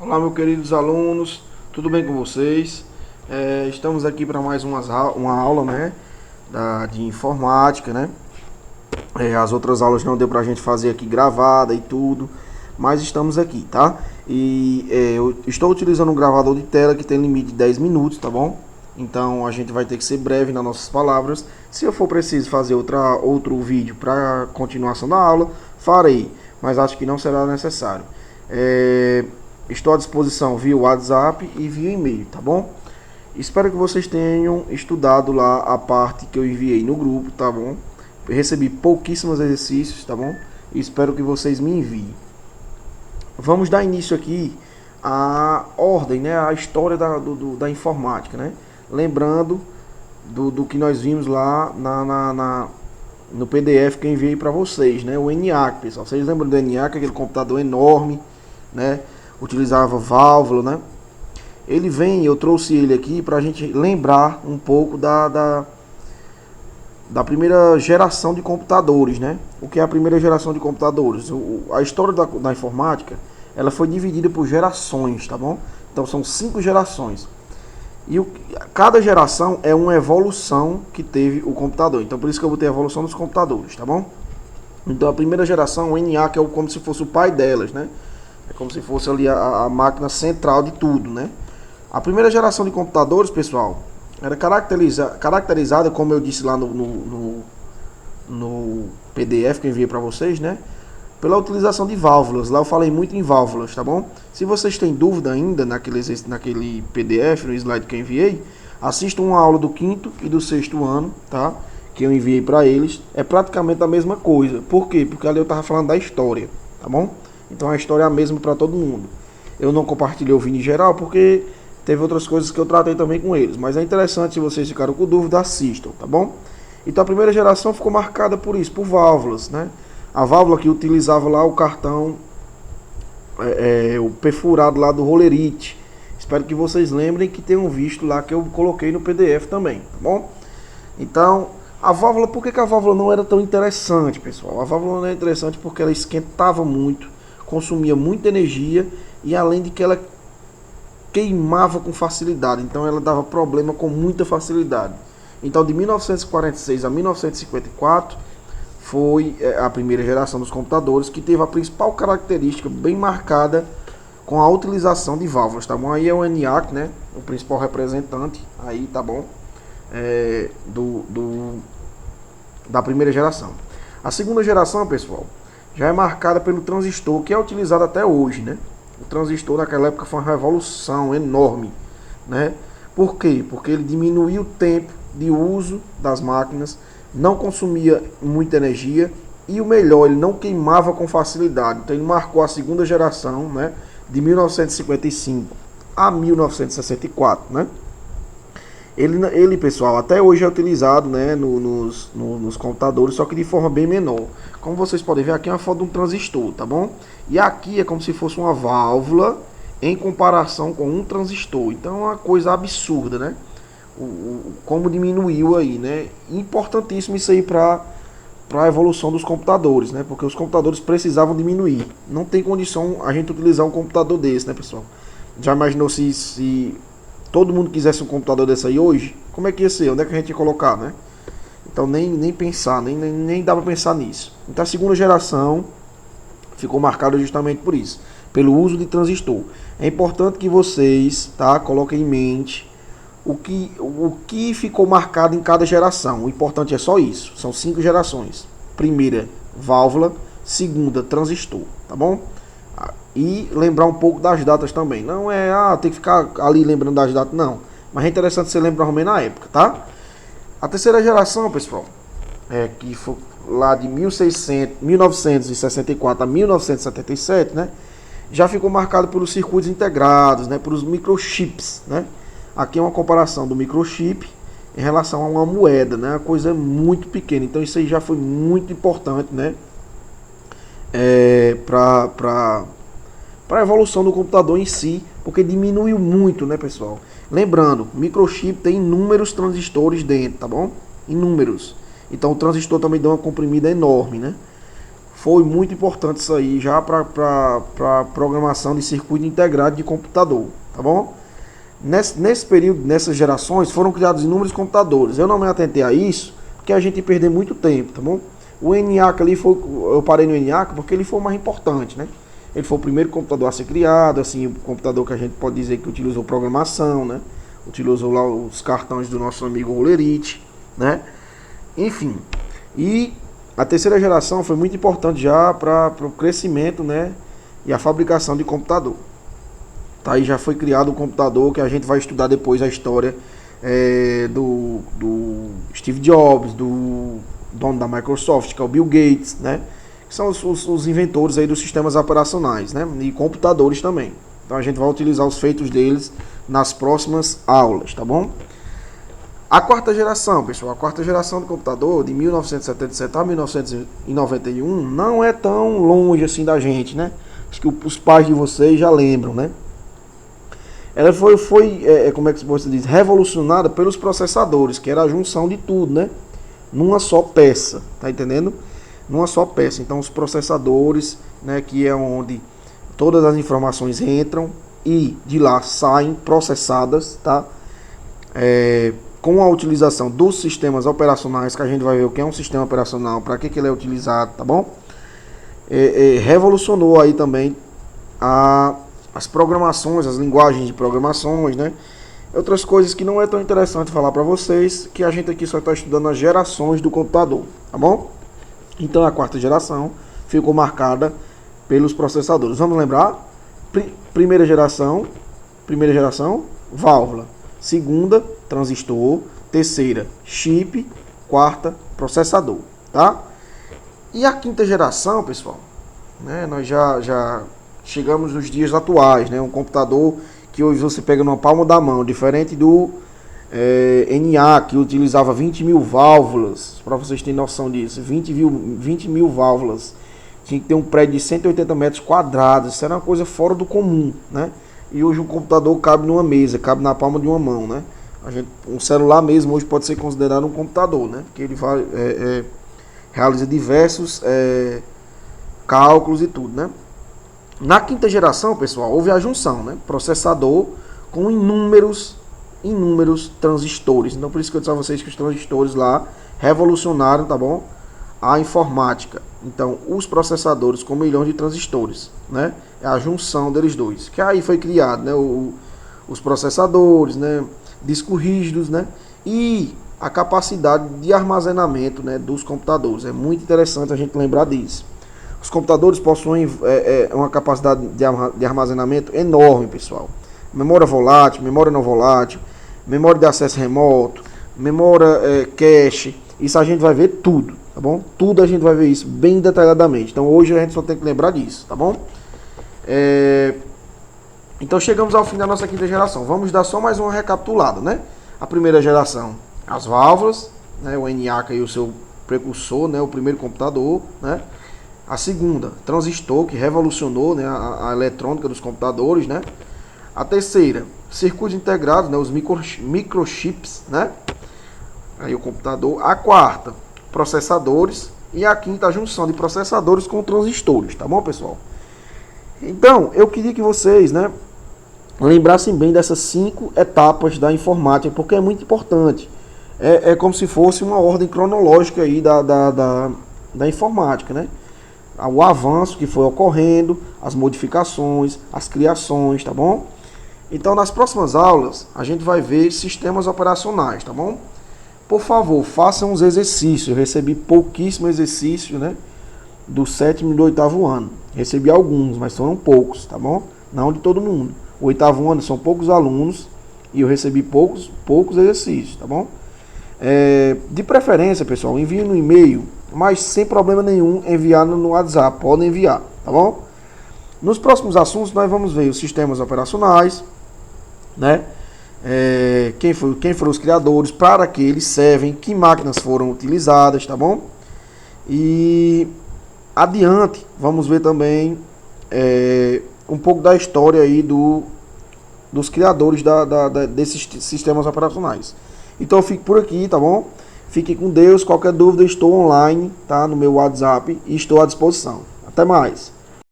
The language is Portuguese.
Olá, meus queridos alunos, tudo bem com vocês? Estamos aqui para mais uma aula, né, de informática, né? As outras aulas não deu para a gente fazer aqui gravada e tudo, mas estamos aqui, tá? Eu estou utilizando um gravador de tela que tem limite de 10 minutos, tá bom? Então a gente vai ter que ser breve nas nossas palavras. Se eu for preciso fazer outro vídeo para continuação da aula, farei, mas acho que não será necessário. Estou à disposição via WhatsApp e via e-mail, tá bom? Espero que vocês tenham estudado lá a parte que eu enviei no grupo, tá bom? Recebi pouquíssimos exercícios, tá bom? E espero que vocês me enviem. Vamos dar início aqui à ordem, né? A história da informática, né? Lembrando do que nós vimos lá no PDF que eu enviei para vocês, né? O ENIAC, pessoal. Vocês lembram do ENIAC, aquele computador enorme, né? Utilizava válvula, né? Eu trouxe ele aqui para a gente lembrar um pouco da primeira geração de computadores, né? O que é a primeira geração de computadores? A história da informática, ela foi dividida por gerações, tá bom? Então são 5 gerações. Cada geração é uma evolução que teve o computador. Então por isso que eu botei a evolução dos computadores, tá bom? Então a primeira geração, o ENIAC, é como se fosse o pai delas, né? É como se fosse ali a máquina central de tudo, né? A primeira geração de computadores, pessoal, era caracterizada, como eu disse lá no PDF que eu enviei para vocês, né? Pela utilização de válvulas. Lá eu falei muito em válvulas, tá bom? Se vocês têm dúvida ainda naquele PDF, no slide que eu enviei, assistam uma aula do 5º e do 6º ano, tá? Que eu enviei para eles. É praticamente a mesma coisa. Por quê? Porque ali eu estava falando da história, tá bom? Então a história é a mesma para todo mundo. Eu não compartilhei o vídeo em geral porque teve outras coisas que eu tratei também com eles. Mas é interessante, se vocês ficaram com dúvida, assistam, tá bom? Então a primeira geração ficou marcada por isso, por válvulas, né? A válvula que utilizava lá o cartão, o perfurado lá do Rollerite. Espero que vocês lembrem que tenham visto lá que eu coloquei no PDF também, tá bom? Então, a válvula, por que a válvula não era tão interessante, pessoal? A válvula não era interessante porque ela esquentava muito, consumia muita energia e além de que ela queimava com facilidade, então ela dava problema com muita facilidade. Então de 1946 a 1954 foi a primeira geração dos computadores que teve a principal característica bem marcada com a utilização de válvulas, tá bom? Aí é o ENIAC, né? O principal representante aí, tá bom? Da primeira geração. A segunda geração, pessoal, já é marcada pelo transistor, que é utilizado até hoje, né? O transistor naquela época foi uma revolução enorme, né? Por quê? Porque ele diminuía o tempo de uso das máquinas, não consumia muita energia e o melhor, ele não queimava com facilidade. Então ele marcou a segunda geração, né? De 1955 a 1964, né? Ele, pessoal, até hoje é utilizado, né, nos computadores, só que de forma bem menor. Como vocês podem ver, aqui é uma foto de um transistor, tá bom? E aqui é como se fosse uma válvula em comparação com um transistor. Então é uma coisa absurda, né? Como diminuiu aí, né? Importantíssimo isso aí para a evolução dos computadores, né? Porque os computadores precisavam diminuir. Não tem condição a gente utilizar um computador desse, né, pessoal? Já imaginou se todo mundo quisesse um computador desse aí hoje, como é que ia ser? Onde é que a gente ia colocar, né? Então nem pensar, nem dá para pensar nisso. Então a segunda geração ficou marcada justamente por isso, pelo uso de transistor. É importante que vocês, tá, coloquem em mente o que ficou marcado em cada geração. O importante é só isso. São 5 gerações. Primeira, válvula. Segunda, transistor, tá bom? E lembrar um pouco das datas também. Não é, tem que ficar ali lembrando das datas, não. Mas é interessante você lembrar também na época, tá? A terceira geração, pessoal, que foi lá de 1964 a 1977, né? Já ficou marcado pelos circuitos integrados, né? Pelos microchips, né? Aqui é uma comparação do microchip em relação a uma moeda, né? Uma coisa muito pequena. Então isso aí já foi muito importante, né? Para a evolução do computador em si, porque diminuiu muito, né, pessoal? Lembrando, microchip tem inúmeros transistores dentro, tá bom? Inúmeros. Então o transistor também dá uma comprimida enorme, né? foi muito importante isso aí já para programação de circuito integrado de computador, tá bom? Nesse período, nessas gerações, foram criados inúmeros computadores. Eu não me atentei a isso, porque a gente ia perder muito tempo, tá bom? O ENIAC ali foi, eu parei no ENIAC porque ele foi o mais importante, né? Ele foi o primeiro computador a ser criado, assim, o computador que a gente pode dizer que utilizou programação, né? Utilizou lá os cartões do nosso amigo Rolerite, né? Enfim, e a terceira geração foi muito importante já para o crescimento, né? E a fabricação de computador. Tá, aí já foi criado o computador que a gente vai estudar depois a história do Steve Jobs, do dono da Microsoft, que é o Bill Gates, né? Que são os inventores aí dos sistemas operacionais, né? E computadores também. Então a gente vai utilizar os feitos deles nas próximas aulas, tá bom? A quarta geração, pessoal, a quarta geração do computador, de 1977 a 1991, não é tão longe assim da gente, né? Acho que os pais de vocês já lembram, né? Ela foi como é que você diz, revolucionada pelos processadores, que era a junção de tudo, né? Numa só peça, tá entendendo? Numa só peça. Então os processadores, né, que é onde todas as informações entram e de lá saem processadas, tá? Com a utilização dos sistemas operacionais, que a gente vai ver o que é um sistema operacional, para que ele é utilizado, tá bom? Revolucionou aí também as programações, as linguagens de programações, né? Outras coisas que não é tão interessante falar para vocês, que a gente aqui só está estudando as gerações do computador, tá bom? Então a quarta geração ficou marcada pelos processadores. Vamos lembrar? Primeira geração, válvula. Segunda, transistor. Terceira, chip. Quarta, processador, tá? E a quinta geração, pessoal, né? Nós já chegamos nos dias atuais, né? Um computador que hoje você pega numa palma da mão, diferente do ENIAC, que utilizava 20 mil válvulas, para vocês terem noção disso, 20 mil válvulas, tinha que ter um prédio de 180 metros quadrados, isso era uma coisa fora do comum, né? E hoje um computador cabe numa mesa, cabe na palma de uma mão, né? Um celular mesmo hoje pode ser considerado um computador, né? Porque ele realiza diversos cálculos e tudo, né? Na quinta geração, pessoal, houve a junção, né? Processador com inúmeros transistores. Então, por isso que eu disse a vocês que os transistores lá revolucionaram, tá bom? A informática. Então, os processadores com milhões de transistores, né? É a junção deles dois. Que aí foi criado, né? Os processadores, né? Discos rígidos, né? E a capacidade de armazenamento, né, dos computadores. É muito interessante a gente lembrar disso. Os computadores possuem uma capacidade de armazenamento enorme, pessoal. Memória volátil, memória não volátil, memória de acesso remoto, memória cache. Isso a gente vai ver tudo, tá bom? Tudo a gente vai ver isso bem detalhadamente. Então hoje a gente só tem que lembrar disso, tá bom? Então chegamos ao fim da nossa quinta geração. Vamos dar só mais uma recapitulada, né? A primeira geração, as válvulas, né? O ENIAC e o seu precursor, né? O primeiro computador, né? A segunda, transistor, que revolucionou, né, a eletrônica dos computadores, né? A terceira, circuitos integrados, né, os microchips, né? Aí o computador. A quarta, processadores. E a quinta, a junção de processadores com transistores, tá bom, pessoal? Então, eu queria que vocês, né, lembrassem bem dessas 5 etapas da informática, porque é muito importante. É como se fosse uma ordem cronológica aí da informática, né? O avanço que foi ocorrendo, as modificações, as criações, tá bom? Então, nas próximas aulas, a gente vai ver sistemas operacionais, tá bom? Por favor, façam os exercícios. Eu recebi pouquíssimo exercício, né? Do 7º e do 8º ano. Recebi alguns, mas foram poucos, tá bom? Não de todo mundo. O 8º ano são poucos alunos e eu recebi poucos exercícios, tá bom? De preferência, pessoal, envie no e-mail, mas sem problema nenhum enviar no WhatsApp. Podem enviar, tá bom? Nos próximos assuntos nós vamos ver os sistemas operacionais, né? Quem foram os criadores, para que eles servem, que máquinas foram utilizadas, tá bom? E adiante vamos ver também um pouco da história aí dos criadores desses sistemas operacionais. Então eu fico por aqui, tá bom? Fique com Deus. Qualquer dúvida, estou online, tá? No meu WhatsApp e estou à disposição. Até mais.